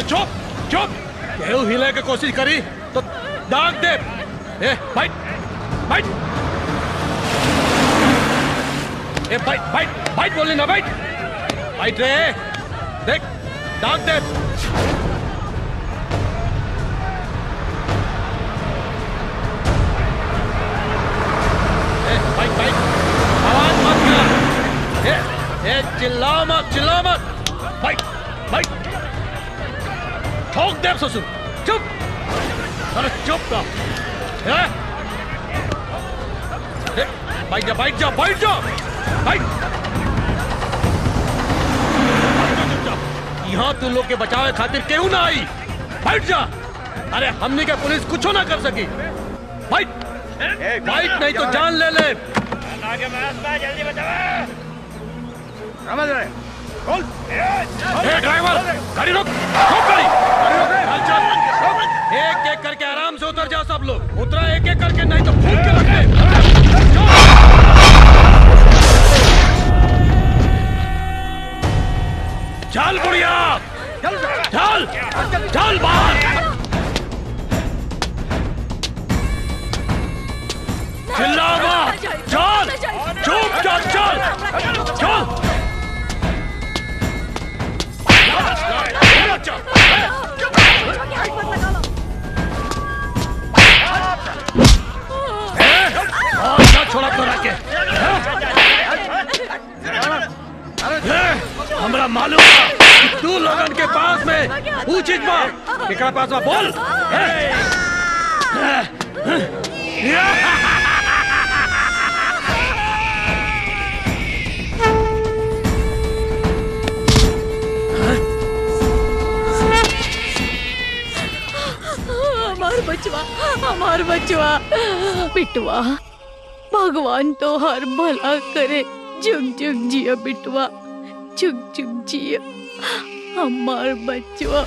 चुप चुप। केहू हिले की कोशिश करी तो दाग दे। ए बैठ बैठ। ए बैठ बैठ बैठ बोली ना बैठ। बैठ रे। देख दाग दे। बैठ बैठ आवाज मत कर। ए चिल्ला मत बैठ बैठ। ठोक दे ससुर। चुप। अरे चुप रहो। बैठ जा बैठ जा बैठ जा बैठ। यहाँ तू लोग के बचावे खातिर केहू ना आई। बैठ जा। अरे हमने क्या पुलिस कुछ ना कर सकी। बैठ बैठ नहीं तो जान ले ले। जल्दी बचाओ। समझ रहे? खोल। ड्राइवर गाड़ी रोक। गाड़ी चल। एक एक करके आराम से उतर जाओ सब लोग। उतरा एक एक करके नहीं तो फूंक के रख दे। चल बुढ़िया चल चल बाहर। चिल्ला मत। चल चुप चल चल चल। छोड़ा तो रखे। हमरा मालूम है तू लोगन के पास में पूछित बा। केकरा पास बा बोल। हमार बचवा बिटवा भगवान तो हर भला करे। जुग जुग जिया बिटवा जुग जुग जिया हमार बचवा।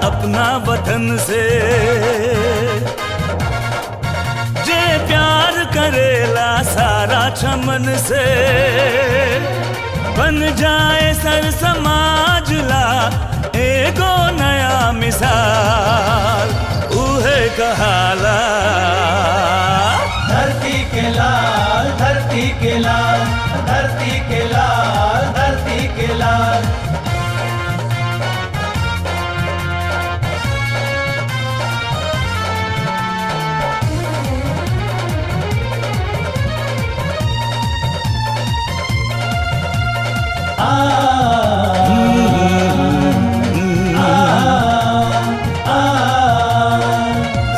अपना वतन से जे प्यार करेला सारा चमन से बन जाए सर समाज ला एगो नया मिसाल उहे कहाला। धरती के लाल धरती के लाल धरती के लाल धरती के लाल।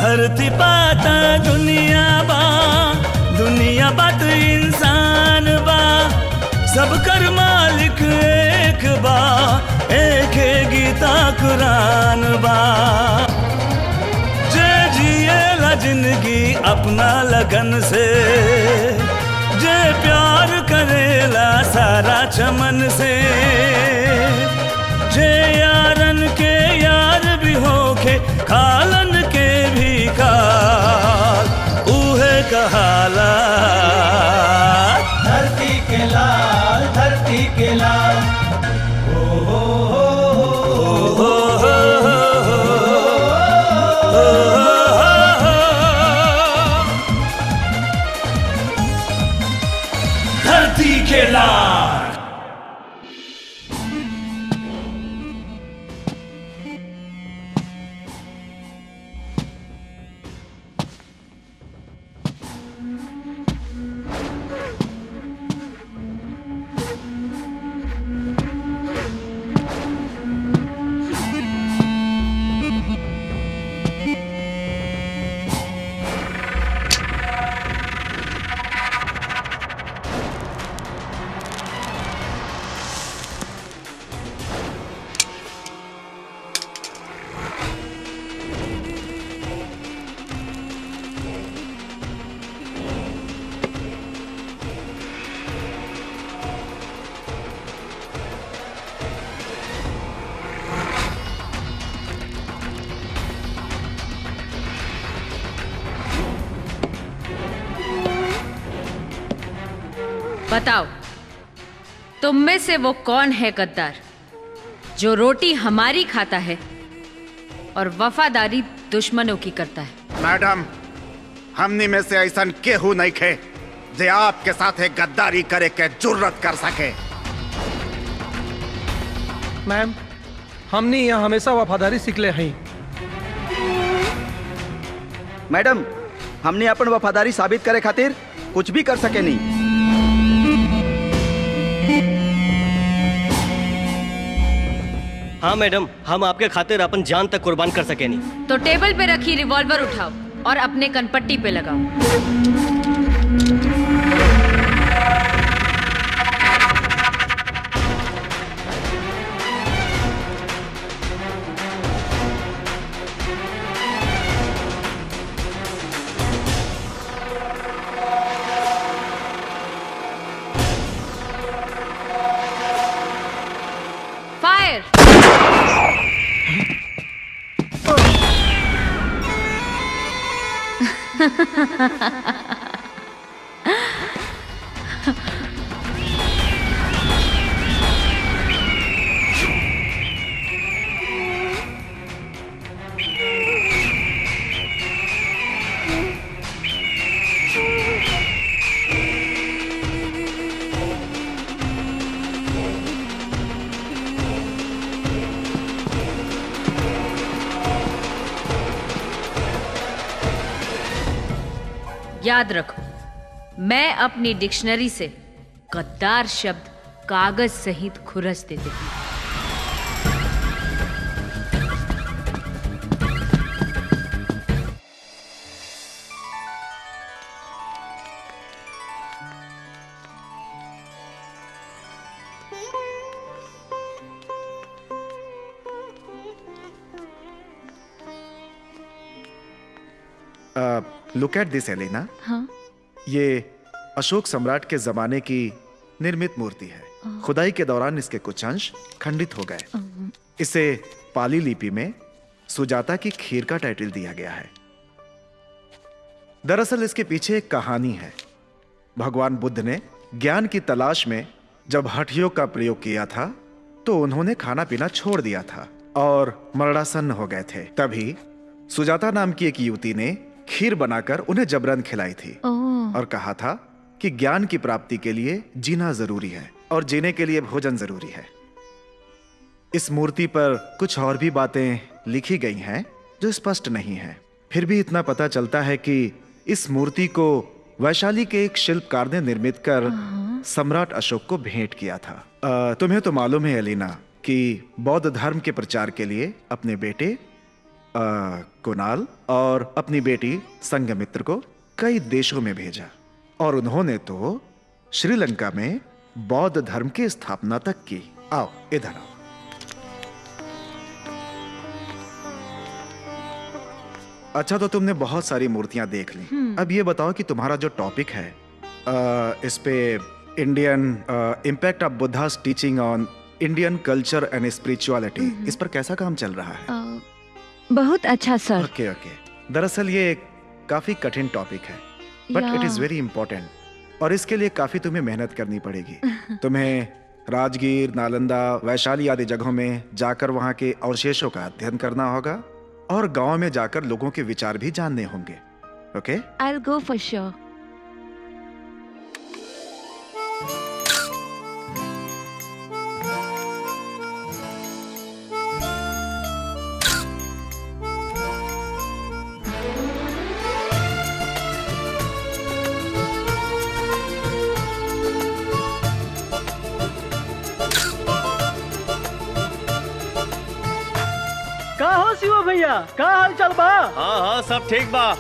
धरती पाता दुनिया बात इंसान बा सब कर मालिक एक बा एक गीता कुरान बा। जे जिएला जिंदगी अपना लगन से जे प्यार करेला सारा चमन से जे यारन के यार भी होके खालन के लाला। धरती के लाल, धरती के लाल। धरती के लाल। बताओ, तुम में से वो कौन है गद्दार जो रोटी हमारी खाता है और वफादारी दुश्मनों की करता है? मैडम, हमनी में से ऐसा केहू नहीं खे जे आपके साथ एक गद्दारी करे के जुर्रत कर सके। मैम, हमने यहाँ हमेशा वफादारी सीखले हैं। मैडम, हमने अपन वफादारी साबित करे खातिर कुछ भी कर सके नहीं। हाँ मैडम, हम आपके खातिर अपन जान तक कुर्बान कर सके नहीं। तो टेबल पे रखी रिवॉल्वर उठाओ और अपने कनपट्टी पे लगाओ। फायर! याद रखो, मैं अपनी डिक्शनरी से गद्दार शब्द कागज सहित खुरस देती हूँ। लुक एट दिस एलिना। हाँ? ये अशोक सम्राट के जमाने की निर्मित मूर्ति है। खुदाई के दौरान इसके कुछ अंश खंडित हो गए। इसे पाली लिपि में सुजाता की खीर का टाइटल दिया गया है। दरअसल इसके पीछे एक कहानी है। भगवान बुद्ध ने ज्ञान की तलाश में जब हठयोग का प्रयोग किया था तो उन्होंने खाना पीना छोड़ दिया था और मरणासन्न हो गए थे। तभी सुजाता नाम की एक युवती ने खीर बनाकर उन्हें जबरन खिलाई थी और कहा था कि ज्ञान की प्राप्ति के लिए जीना जरूरी है और जीने के लिए भोजन जरूरी है। इस मूर्ति पर कुछ और भी बातें लिखी गई हैं जो स्पष्ट नहीं है। फिर भी इतना पता चलता है कि इस मूर्ति को वैशाली के एक शिल्पकार ने निर्मित कर सम्राट अशोक को भेंट किया था। तुम्हें तो मालूम है एलिना कि बौद्ध धर्म के प्रचार के लिए अपने बेटे कुणाल और अपनी बेटी संघमित्र को कई देशों में भेजा और उन्होंने तो श्रीलंका में बौद्ध धर्म की स्थापना तक की। आओ इधर आओ। अच्छा, तो तुमने बहुत सारी मूर्तियां देख ली। अब ये बताओ कि तुम्हारा जो टॉपिक है इस पे Indian impact of Buddha's teaching on Indian culture and spirituality, इस पर कैसा काम चल रहा है? बहुत अच्छा सर। ओके। दरअसल ये एक काफी कठिन टॉपिक है बट इट इज वेरी इंपॉर्टेंट और इसके लिए काफी तुम्हें मेहनत करनी पड़ेगी। तुम्हें राजगीर, नालंदा, वैशाली आदि जगहों में जाकर वहां के अवशेषों का अध्ययन करना होगा और गांव में जाकर लोगों के विचार भी जानने होंगे। ओके? I'll go for sure. का हो शिव भैया, का हाल चाल बा? हाँ हाँ सब ठीक बा।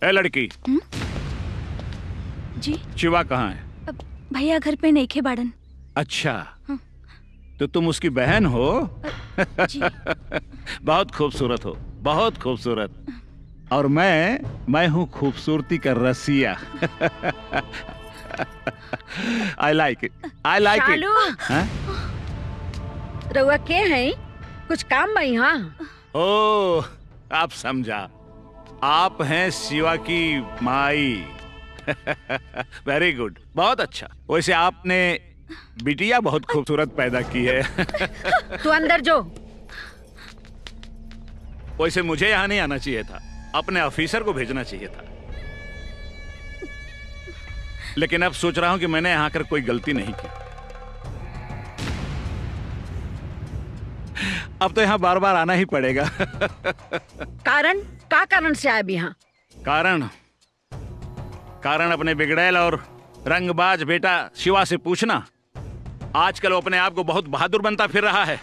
ए लड़की, जी शिवा कहाँ है? भैया घर पे नहीं खे बाड़न। अच्छा, तो तुम उसकी बहन हो? जी। बहुत खूबसूरत हो, बहुत खूबसूरत। और मैं हूँ खूबसूरती का रसिया। I like it, I like it. रउआ के हैं? कुछ काम में यहाँ? ओह, आप समझा, आप हैं शिवा की माई। वेरी गुड, बहुत अच्छा। वैसे आपने बिटिया बहुत खूबसूरत पैदा की है। तू अंदर जो। वैसे मुझे यहाँ नहीं आना चाहिए था, अपने ऑफिसर को भेजना चाहिए था। लेकिन अब सोच रहा हूँ कि मैंने यहाँ कर कोई गलती नहीं की। अब तो यहाँ बार बार आना ही पड़ेगा। कारण? का कारण से आए यहाँ? कारण अपने बिगड़ैल और रंगबाज बेटा शिवा से पूछना। आजकल वो अपने आप को बहुत बहादुर बनता फिर रहा है,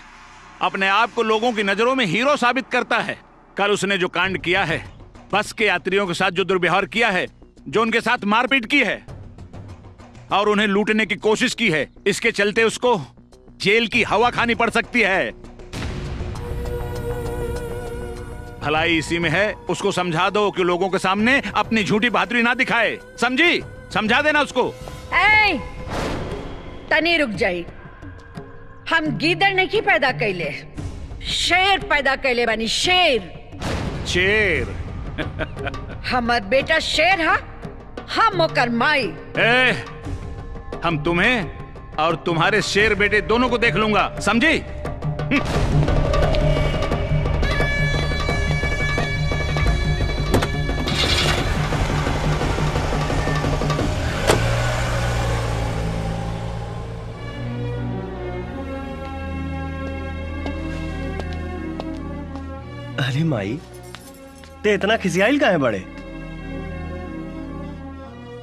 अपने आप को लोगों की नजरों में हीरो साबित करता है। कल उसने जो कांड किया है, बस के यात्रियों के साथ जो दुर्व्यवहार किया है, जो उनके साथ मारपीट की है और उन्हें लूटने की कोशिश की है, इसके चलते उसको जेल की हवा खानी पड़ सकती है। भलाई इसी में है, उसको समझा दो कि लोगों के सामने अपनी झूठी बहादुरी ना दिखाए। समझी? समझा देना उसको। ए, तनी रुक जाई। हम गीदड़ नहीं पैदा कैले, शेर पैदा कैले बानी। शेर हमर बेटा शेर है, हम ओकर माई। हम तुम्हें और तुम्हारे शेर बेटे दोनों को देख लूंगा, समझी? अरे माई, ते इतना खिसियाइल का है बड़े?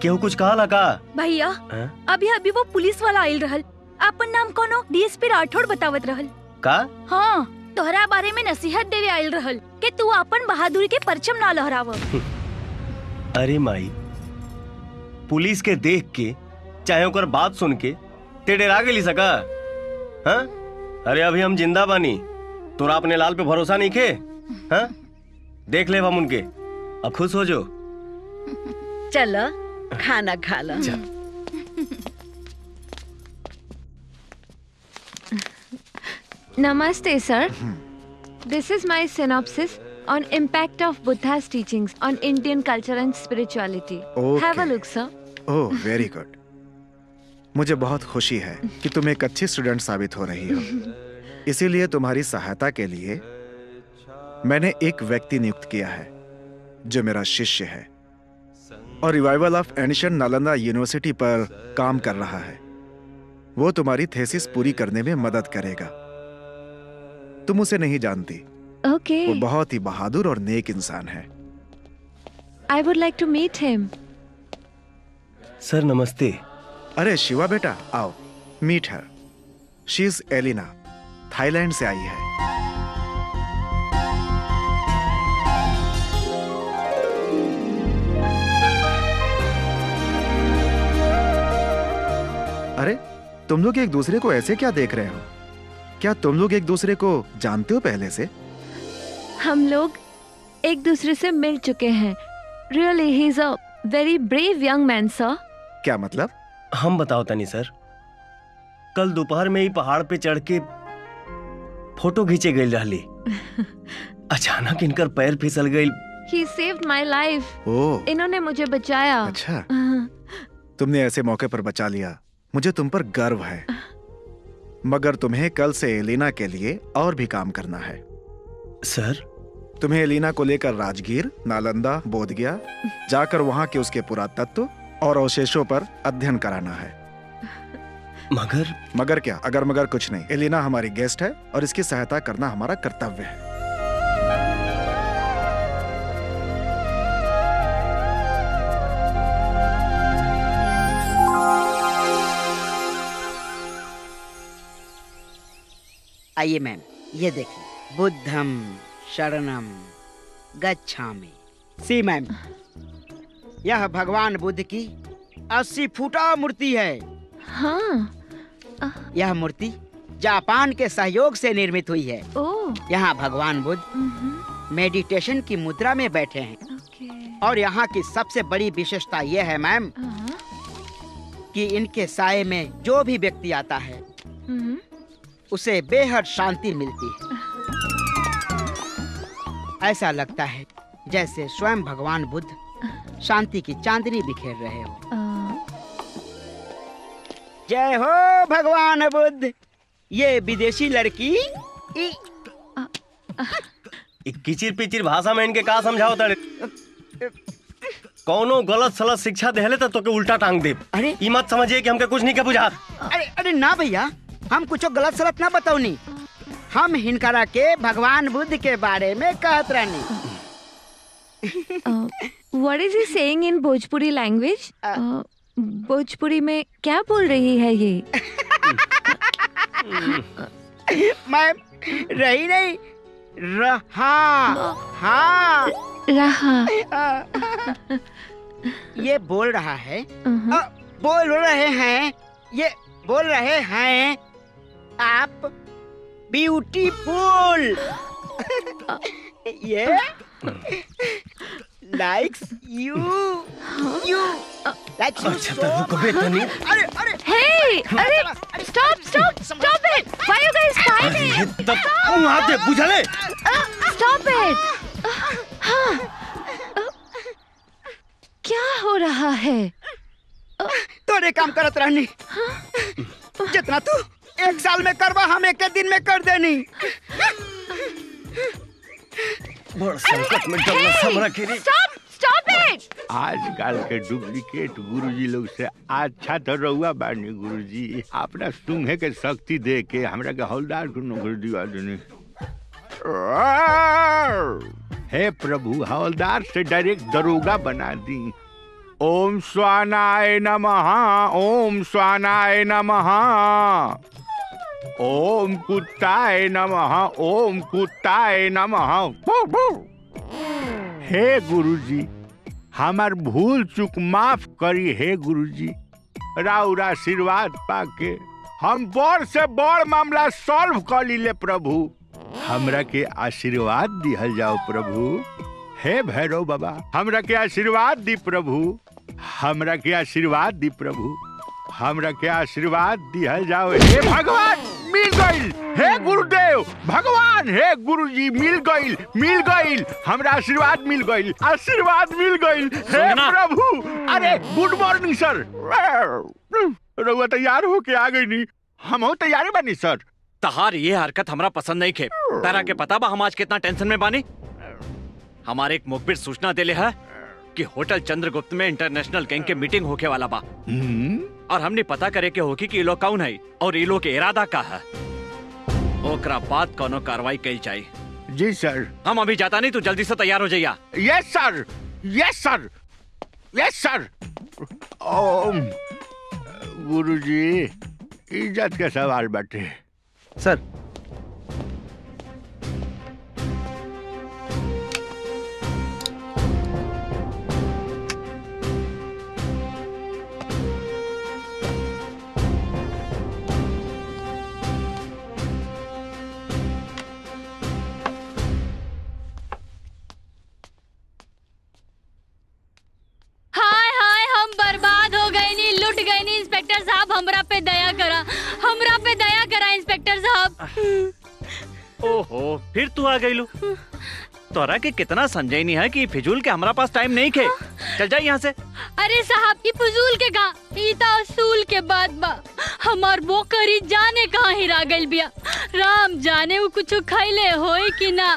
केहू कुछ कहा लगा? भैया, अभी अभी वो पुलिस वाला आइल रहल। आपन नाम कोनो डीएसपी राठौड़ बतावत रहल। का? हाँ, तोहरा बारे में नसीहत देवे आइल रहल कि तू अपन बहादुरी के परचम ना लहराव। अरे माई, पुलिस के देख के चाहे ओकर बात सुन के ते डरा गेली सका? हाँ? अरे अभी हम जिंदा बानी, तोरा अपने लाल पे भरोसा नहीं खे? हाँ? देख ले हम उनके, अब खुश हो जो। चलो खाना खा लो। Namaste, sir. This is my synopsis on impact of Buddha's teachings on Indian culture and spirituality. Okay. Have a look, sir. Oh very good. मुझे बहुत खुशी है कि तुम एक अच्छी स्टूडेंट साबित हो रही हो। इसीलिए तुम्हारी सहायता के लिए मैंने एक व्यक्ति नियुक्त किया है जो मेरा शिष्य है और revival of ancient Nalanda university पर काम कर रहा है। वो तुम्हारी थीसिस पूरी करने में मदद करेगा। तुम उसे नहीं जानती। Okay. वो बहुत ही बहादुर और नेक इंसान है। I would like to meet him. सर नमस्ते। अरे शिवा बेटा आओ, मीट हर। शी इज एलिना, थाईलैंड से आई है। अरे तुम लोग एक दूसरे को ऐसे क्या देख रहे हो? क्या तुम लोग एक दूसरे को जानते हो पहले से? हम लोग एक दूसरे से मिल चुके हैं। Really, he's a very brave young man, sir. क्या मतलब? हम बताओ तनी सर। कल दोपहर में ही पहाड़ पे चढ़ के फोटो खींचे गई रहली। अचानक इनकर पैर फिसल गई। He saved my life. ओह। इन्होंने मुझे बचाया। अच्छा। तुमने ऐसे मौके पर बचा लिया, मुझे तुम पर गर्व है। मगर तुम्हें कल से एलिना के लिए और भी काम करना है। सर? तुम्हें एलिना को लेकर राजगीर, नालंदा, बोधगया जाकर वहां के उसके पुरातत्व और अवशेषों पर अध्ययन कराना है। मगर क्या? अगर मगर कुछ नहीं। एलिना हमारी गेस्ट है और इसकी सहायता करना हमारा कर्तव्य है। आइए मैम, ये देखिए, बुद्धम शरणम गच्छामि। सी मैम, यह भगवान बुद्ध की 80 फुटा मूर्ति है। हाँ। यह मूर्ति जापान के सहयोग से निर्मित हुई है। ओह। यहाँ भगवान बुद्ध मेडिटेशन की मुद्रा में बैठे हैं। और यहाँ की सबसे बड़ी विशेषता यह है मैम कि इनके साये में जो भी व्यक्ति आता है उसे बेहद शांति मिलती है। ऐसा लगता है जैसे स्वयं भगवान बुद्ध शांति की चांदनी बिखेर रहे हो। जय हो भगवान बुद्ध। ये विदेशी लड़की किचिर पिचिर भाषा में इनके का समझाओ तड़े। कौनो गलत सलत शिक्षा देहले तो के उल्टा टांग दे। अरे ई मत समझिए कि हमके कुछ नहीं के बुझात। अरे ना भैया, हम कुछ गलत सलत ना बताऊनी। हम हिनकरा के भगवान बुद्ध के बारे में कहत रहनी। What is he saying in Bhojpuri language? Bhojpuri में क्या बोल रही है ये? मैं रही नहीं हाँ ये बोल रहा है ये बोल रहे हैं आप ब्यूटीफुल। ये likes you likes you so much। अरे stop it! Why you guys fighting? बुझले? Stop it! हाँ, क्या हो रहा है? तोरे काम करत रहनी। जितना तू एक साल में करवा, हम एक दिन में कर देनी। बड़ संकट में डरना समरा केरी। Stop it! आजकल के डुप्लीकेट गुरुजी लोग से अच्छा तो रहुआ बानी गुरुजी। अपना सुंघे के शक्ति दे के हमरा के हवलदार को नौकरी दिवा देनी। हे प्रभु, हवलदार से डायरेक्ट दरोगा बना दी। ओम स्वानाय नमः, ओम स्वानाय नमः, ओम कुत्ताय नमः, ओम कुत्ताय नमः। हे गुरुजी, हमार भूल चूक माफ करी। हे गुरुजी, राउर आशीर्वाद पाके हम बड़ से बड़ मामला सॉल्व कर लीले। प्रभु, हमरा के आशीर्वाद दिहल जाओ प्रभु। हे भैरव बाबा हमरा के आशीर्वाद दी प्रभु, हमरा के आशीर्वाद दी प्रभु, हमरा के आशीर्वाद दिहल जाओ। हे भगवान मिल गईल, हे गुरुदेव भगवान, हे गुरुजी मिल गईल, हमरा आशीर्वाद मिल गईल, आशीर्वाद मिल गईल। हे प्रभु, अरे गुड मॉर्निंग सर। रउआ तैयार होके आ गई नी, हम तैयार बानी सर। तहार ये हरकत हमरा पसंद नहीं खे। तारा के पता बा हम आज कितना टेंशन में बानी। हमारे एक मुखबिर सूचना देले है कि होटल चंद्रगुप्त में इंटरनेशनल गैंग के मीटिंग होके वाला बा और हमने पता करे के होगी कि ये लोग कौन है और ये लोग के इरादा का है। ओकरा बाद कोनो कार्रवाई कई जाए। जी सर। हम अभी जाता नहीं, तू जल्दी से तैयार हो जाइया। यस सर, यस सर, यस सर। ओम गुरुजी इज्जत के सवाल बाटे सर। इंस्पेक्टर साहब हमरा पे दया करा इंस्पेक्टर साहब। ओहो, फिर तू आ गई लू। तोरा के कितना समझाई है कि फिजूल के हमारा पास टाइम नहीं खे। चल जा यहाँ से। अरे साहब की फिजूल के गा ईता असूल के बाद बा हमार बोकरी जाने कहाँ हिरा गइल बिया। राम जाने वो कुछ खैले होई कि ना।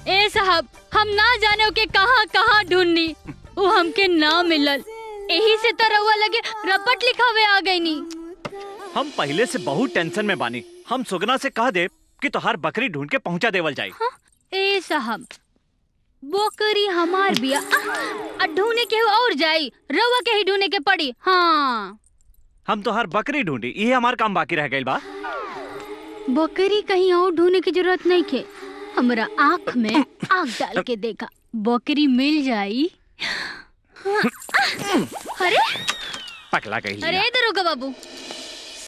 ए साहब हम ना जाने के कहाँ कहाँ ढूंढनी, वो हमके ना मिलल। यही से तो रउआ लगे रपट लिखावे आ गई नी। हम पहले से बहुत टेंशन में बानी। हम सुगना से कह दे कि तोहार बकरी ढूंढ के पहुंचा देवल जाए। ए साहब बकरी हमार बिया ढूंढने के और जाई, रउआ के ही ढूंढने के पड़ी। हाँ हम तोहार बकरी ढूंढी, ये हमार काम बाकी रह गई बा। बकरी कहीं और ढूंढने की जरूरत नहीं खे। हमरा आँख में आँख डाल के देखा, बकरी मिल जाई। अरे पकला गई। अरे दरोगा बाबू